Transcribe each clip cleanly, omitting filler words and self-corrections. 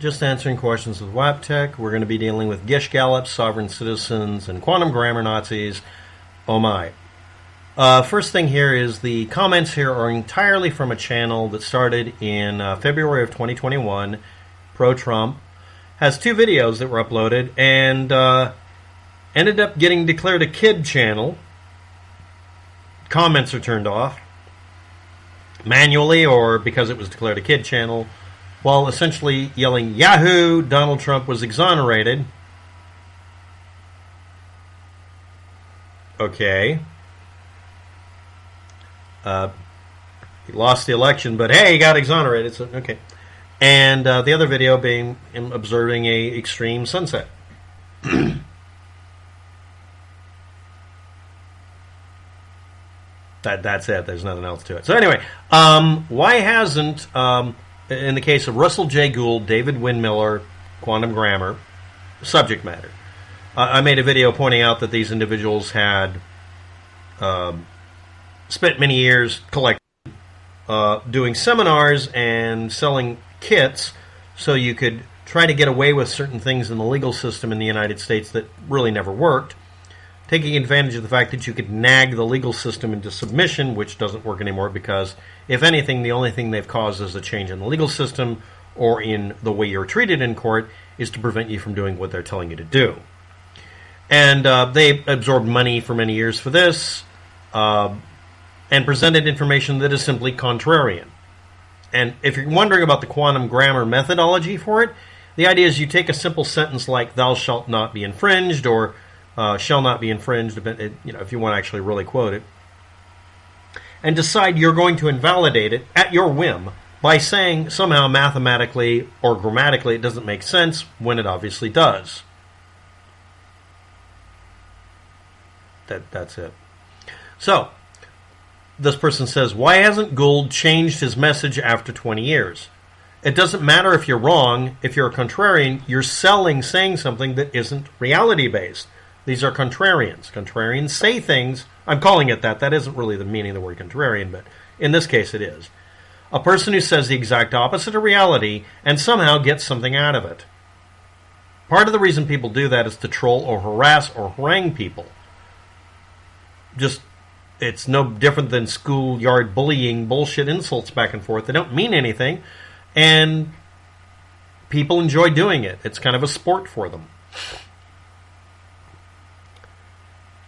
Just answering questions with waptek. We're going to be dealing with Gish Gallops, sovereign citizens, and quantum grammar Nazis. Oh my. First thing here is the comments here are entirely from a channel that started in February of 2021, pro-Trump. Has 2 videos that were uploaded and ended up getting declared a kid channel. Comments are turned off manually or because it was declared a kid channel, while essentially yelling, Yahoo! Donald Trump was exonerated. Okay. He lost the election, but hey, he got exonerated. So, okay. And the other video being him observing a extreme sunset. That's it. There's nothing else to it. So anyway, why hasn't, in the case of Russell J. Gould, David Wynn-Miller, quantum grammar, subject matter, I made a video pointing out that these individuals had spent many years collecting, doing seminars and selling kits so you could try to get away with certain things in the legal system in the United States that really never worked, taking advantage of the fact that you could nag the legal system into submission, which doesn't work anymore because, if anything, the only thing they've caused is a change in the legal system or in the way you're treated in court is to prevent you from doing what they're telling you to do. And they absorbed money for many years for this and presented information that is simply contrarian. And if you're wondering about the quantum grammar methodology for it, the idea is you take a simple sentence like thou shalt not be infringed or shall not be infringed, if you want to actually really quote it, and decide you're going to invalidate it at your whim by saying somehow mathematically or grammatically it doesn't make sense when it obviously does. That's it. So, this person says, why hasn't Gould changed his message after 20 years? It doesn't matter if you're wrong. If you're a contrarian, you're saying something that isn't reality-based. These are contrarians. Contrarians say things. I'm calling it that. That isn't really the meaning of the word contrarian, but in this case it is. A person who says the exact opposite of reality and somehow gets something out of it. Part of the reason people do that is to troll or harass or harangue people. It's no different than schoolyard bullying, bullshit insults back and forth. They don't mean anything, and people enjoy doing it. It's kind of a sport for them.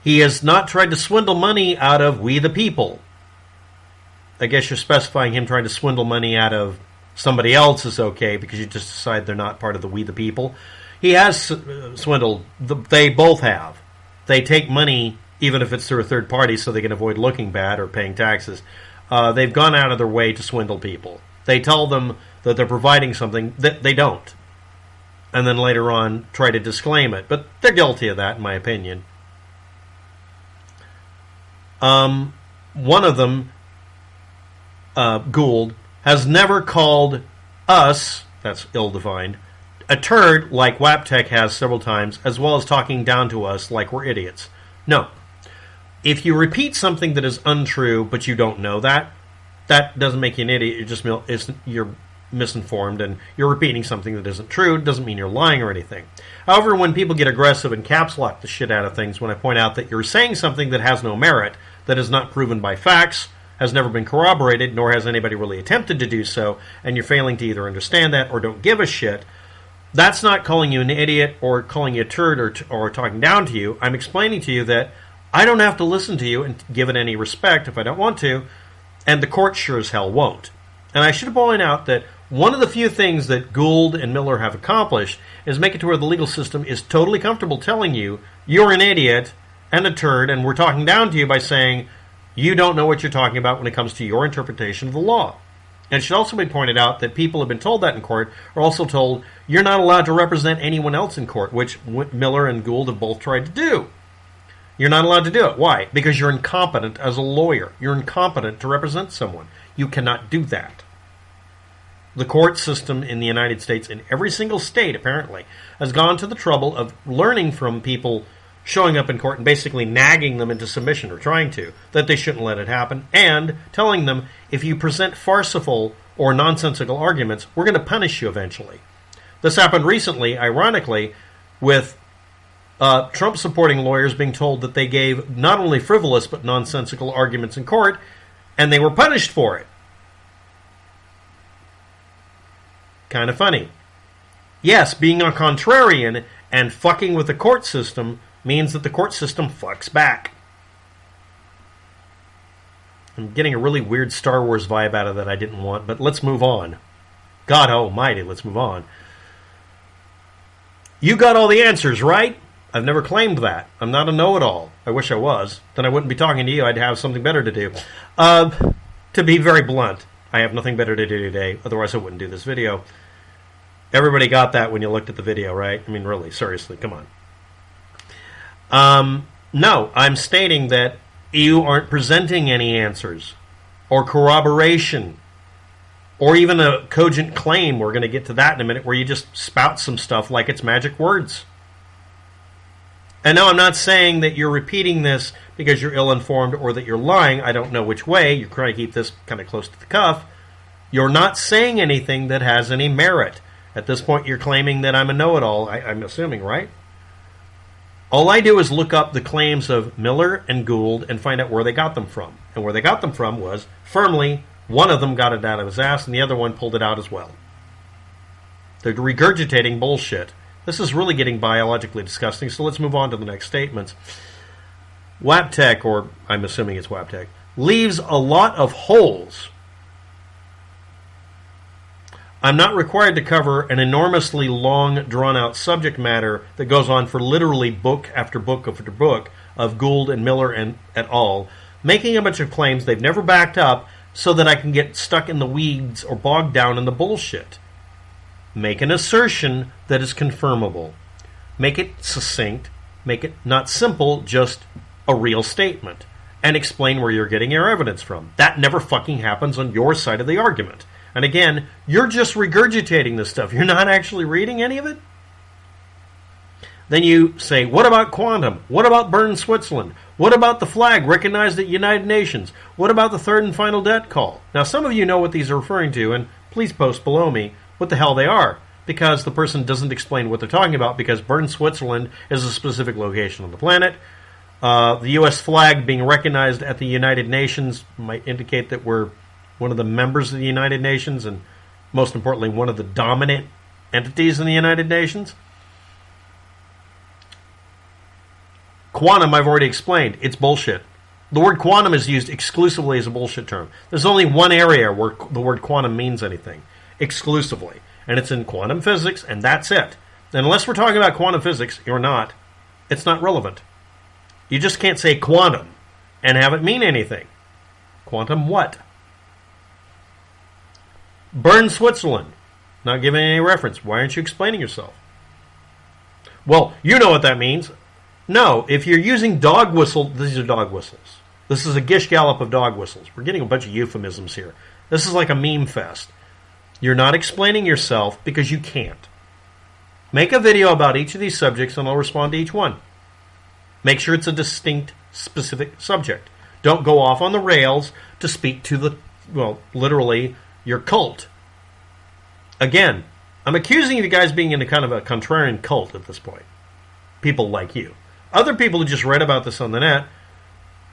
He has not tried to swindle money out of we the people. I guess you're specifying him trying to swindle money out of somebody else is okay because you just decide they're not part of the we the people. He has swindled. They both have. They take money even if it's through a third party so they can avoid looking bad or paying taxes. They've gone out of their way to swindle people. They tell them that they're providing something that they don't. And then later on try to disclaim it. But they're guilty of that, in my opinion. One of them, Gould, has never called us, that's ill-defined, a turd like waptek has several times, as well as talking down to us like we're idiots. No. If you repeat something that is untrue, but you don't know that doesn't make you an idiot. You're misinformed, and you're repeating something that isn't true. It doesn't mean you're lying or anything. However, when people get aggressive and caps lock the shit out of things, when I point out that you're saying something that has no merit, that is not proven by facts, has never been corroborated, nor has anybody really attempted to do so, and you're failing to either understand that or don't give a shit, that's not calling you an idiot or calling you a turd or talking down to you. I'm explaining to you that I don't have to listen to you and give it any respect if I don't want to, and the court sure as hell won't. And I should point out that one of the few things that Gould and Miller have accomplished is make it to where the legal system is totally comfortable telling you you're an idiot and a turd, and we're talking down to you by saying you don't know what you're talking about when it comes to your interpretation of the law. And it should also be pointed out that people who have been told that in court are also told you're not allowed to represent anyone else in court, which Miller and Gould have both tried to do. You're not allowed to do it. Why? Because you're incompetent as a lawyer. You're incompetent to represent someone. You cannot do that. The court system in the United States, in every single state apparently, has gone to the trouble of learning from people showing up in court and basically nagging them into submission, or trying to, that they shouldn't let it happen, and telling them, if you present farcical or nonsensical arguments, we're going to punish you eventually. This happened recently, ironically, with Trump-supporting lawyers being told that they gave not only frivolous but nonsensical arguments in court, and they were punished for it. Kind of funny. Yes, being a contrarian and fucking with the court system means that the court system fucks back. I'm getting a really weird Star Wars vibe out of that I didn't want, but let's move on. God almighty, let's move on. You got all the answers, right? I've never claimed that. I'm not a know-it-all. I wish I was. Then I wouldn't be talking to you. I'd have something better to do. To be very blunt, I have nothing better to do today. Otherwise, I wouldn't do this video. Everybody got that when you looked at the video, right? I mean, really, seriously, come on. No, I'm stating that you aren't presenting any answers or corroboration or even a cogent claim. We're going to get to that in a minute, where you just spout some stuff like it's magic words. And no, I'm not saying that you're repeating this because you're ill-informed or that you're lying. I don't know which way. You're trying to keep this kind of close to the cuff. You're not saying anything that has any merit. At this point, you're claiming that I'm a know-it-all, I'm assuming, right? All I do is look up the claims of Miller and Gould and find out where they got them from. And where they got them from was, firmly, one of them got it out of his ass and the other one pulled it out as well. They're regurgitating bullshit. This is really getting biologically disgusting, so let's move on to the next statements. Waptek, or I'm assuming it's Waptek, leaves a lot of holes. I'm not required to cover an enormously long, drawn-out subject matter that goes on for literally book after book after book of Gould and Miller and et al., making a bunch of claims they've never backed up so that I can get stuck in the weeds or bogged down in the bullshit. Make an assertion that is confirmable. Make it succinct. Make it not simple, just a real statement. And explain where you're getting your evidence from. That never fucking happens on your side of the argument. And again, you're just regurgitating this stuff. You're not actually reading any of it. Then you say, what about quantum? What about Bern, Switzerland? What about the flag recognized at United Nations? What about the third and final debt call? Now, some of you know what these are referring to, and please post below me what the hell they are, because the person doesn't explain what they're talking about, because Bern, Switzerland is a specific location on the planet. The U.S. flag being recognized at the United Nations might indicate that we're one of the members of the United Nations, and most importantly, one of the dominant entities in the United Nations. Quantum, I've already explained. It's bullshit. The word quantum is used exclusively as a bullshit term. There's only one area where the word quantum means anything, exclusively, and it's in quantum physics, and that's it. And unless we're talking about quantum physics, it's not relevant. You just can't say quantum and have it mean anything. Quantum what? Bern, Switzerland. Not giving any reference. Why aren't you explaining yourself? Well, you know what that means. No, if you're using dog whistle, these are dog whistles. This is a gish gallop of dog whistles. We're getting a bunch of euphemisms here. This is like a meme fest. You're not explaining yourself because you can't. Make a video about each of these subjects and I'll respond to each one. Make sure it's a distinct, specific subject. Don't go off on the rails to speak to the, literally, your cult. Again, I'm accusing you guys being in a kind of a contrarian cult at this point. People like you. Other people who just read about this on the net,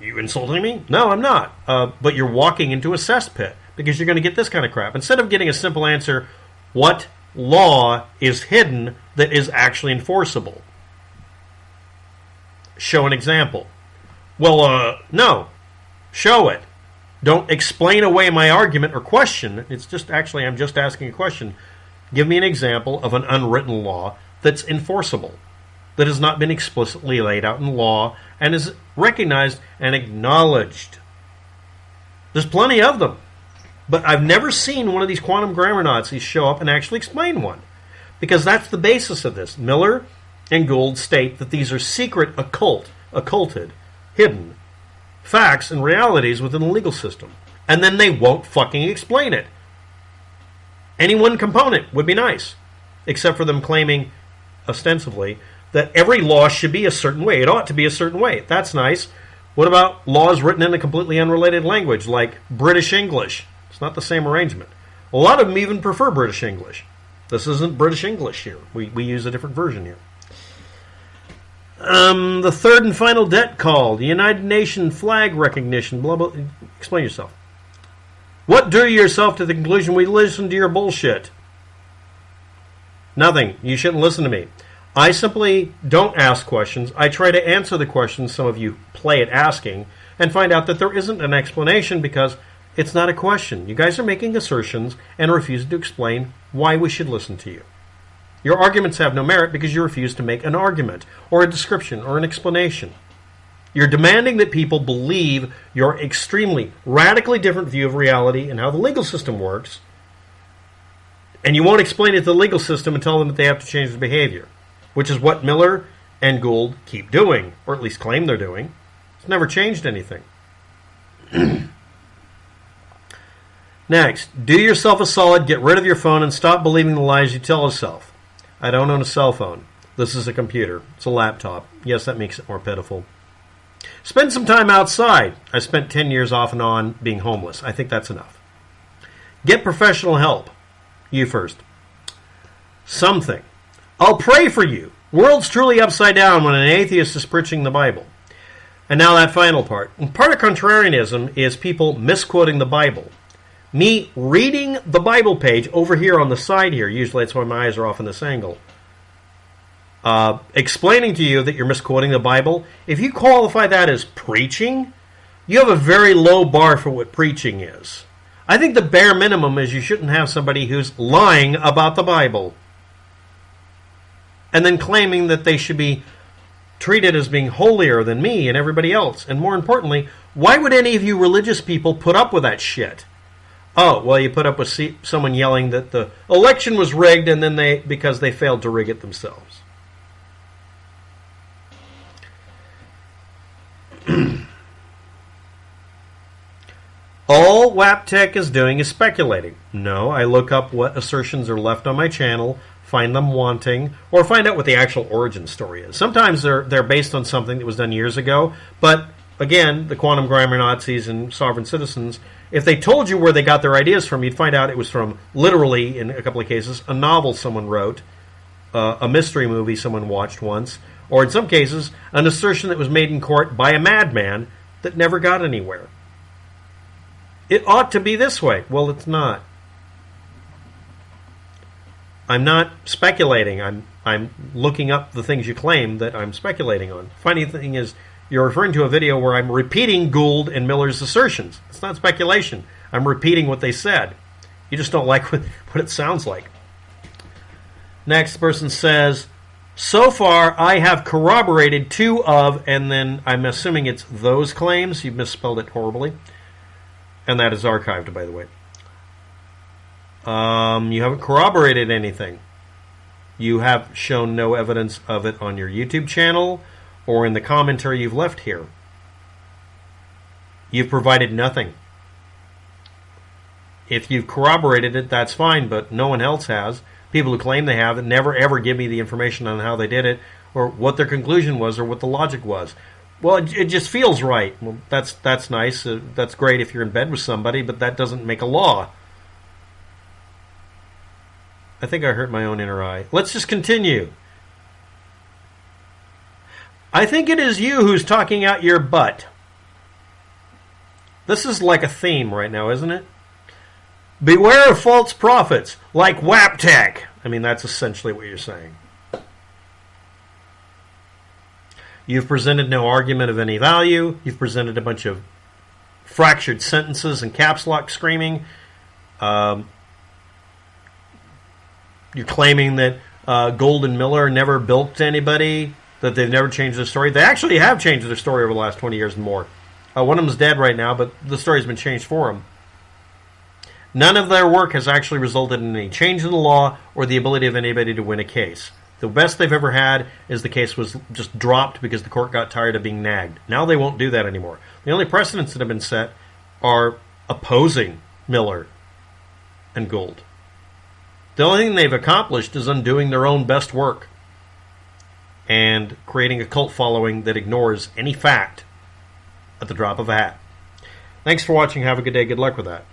you insulting me? No, I'm not. But you're walking into a cesspit because you're going to get this kind of crap. Instead of getting a simple answer, what law is hidden that is actually enforceable? Show an example. Well, no. Show it. Don't explain away my argument or question. It's just, actually, I'm just asking a question. Give me an example of an unwritten law that's enforceable, that has not been explicitly laid out in law and is recognized and acknowledged. There's plenty of them. But I've never seen one of these quantum grammar Nazis show up and actually explain one. Because that's the basis of this. Miller and Gould state that these are secret, occulted, hidden facts and realities within the legal system. And then they won't fucking explain it. Any one component would be nice. Except for them claiming, ostensibly, that every law should be a certain way. It ought to be a certain way. That's nice. What about laws written in a completely unrelated language, like British English? It's not the same arrangement. A lot of them even prefer British English. This isn't British English here. We use a different version here. The third and final debt call, the United Nations flag recognition, blah, blah. Explain yourself. What drew yourself to the conclusion we listened to your bullshit? Nothing. You shouldn't listen to me. I simply don't ask questions. I try to answer the questions some of you play at asking and find out that there isn't an explanation because it's not a question. You guys are making assertions and refusing to explain why we should listen to you. Your arguments have no merit because you refuse to make an argument or a description or an explanation. You're demanding that people believe your extremely, radically different view of reality and how the legal system works, and you won't explain it to the legal system and tell them that they have to change their behavior, which is what Miller and Gould keep doing, or at least claim they're doing. It's never changed anything. Next, do yourself a solid, get rid of your phone, and stop believing the lies you tell yourself. I don't own a cell phone. This is a computer. It's a laptop. Yes, that makes it more pitiful. Spend some time outside. I spent 10 years off and on being homeless. I think that's enough. Get professional help. You first. Something. I'll pray for you. World's truly upside down when an atheist is preaching the Bible. And now that final part. Part of contrarianism is people misquoting the Bible. Me reading the Bible page over here on the side here, usually that's why my eyes are off in this angle, explaining to you that you're misquoting the Bible. If you qualify that as preaching, you have a very low bar for what preaching is. I think the bare minimum is you shouldn't have somebody who's lying about the Bible and then claiming that they should be treated as being holier than me and everybody else. And more importantly, why would any of you religious people put up with that shit? Oh, well, you put up with someone yelling that the election was rigged and then because they failed to rig it themselves. All waptek is doing is speculating. No, I look up what assertions are left on my channel, find them wanting, or find out what the actual origin story is. Sometimes they're based on something that was done years ago, but again, the quantum grammar Nazis and sovereign citizens, if they told you where they got their ideas from, you'd find out it was from, literally, in a couple of cases, a novel someone wrote, a mystery movie someone watched once, or in some cases, an assertion that was made in court by a madman that never got anywhere. It ought to be this way. Well, it's not. I'm not speculating. I'm looking up the things you claim that I'm speculating on. Funny thing is, you're referring to a video where I'm repeating Gould and Miller's assertions. It's not speculation. I'm repeating what they said. You just don't like what it sounds like. Next person says, so far I have corroborated 2 of, and then I'm assuming it's those claims. You've misspelled it horribly. And that is archived, by the way. You haven't corroborated anything. You have shown no evidence of it on your YouTube channel or in the commentary you've left here. You've provided nothing. If you've corroborated it, that's fine, but no one else has. People who claim they have it never ever give me the information on how they did it or what their conclusion was or what the logic was. Well, it just feels right. Well, that's nice. That's great if you're in bed with somebody, but that doesn't make a law. I think I hurt my own inner eye. Let's just continue. I think it is you who's talking out your butt. This is like a theme right now, isn't it? Beware of false prophets, like waptek. I mean, that's essentially what you're saying. You've presented no argument of any value. You've presented a bunch of fractured sentences and caps lock screaming. You're claiming that Gould and Miller never bilked anybody, that they've never changed their story. They actually have changed their story over the last 20 years and more. One of them is dead right now, but the story's been changed for them. None of their work has actually resulted in any change in the law or the ability of anybody to win a case. The best they've ever had is the case was just dropped because the court got tired of being nagged. Now they won't do that anymore. The only precedents that have been set are opposing Miller and Gould. The only thing they've accomplished is undoing their own best work and creating a cult following that ignores any fact at the drop of a hat. Thanks for watching. Have a good day. Good luck with that.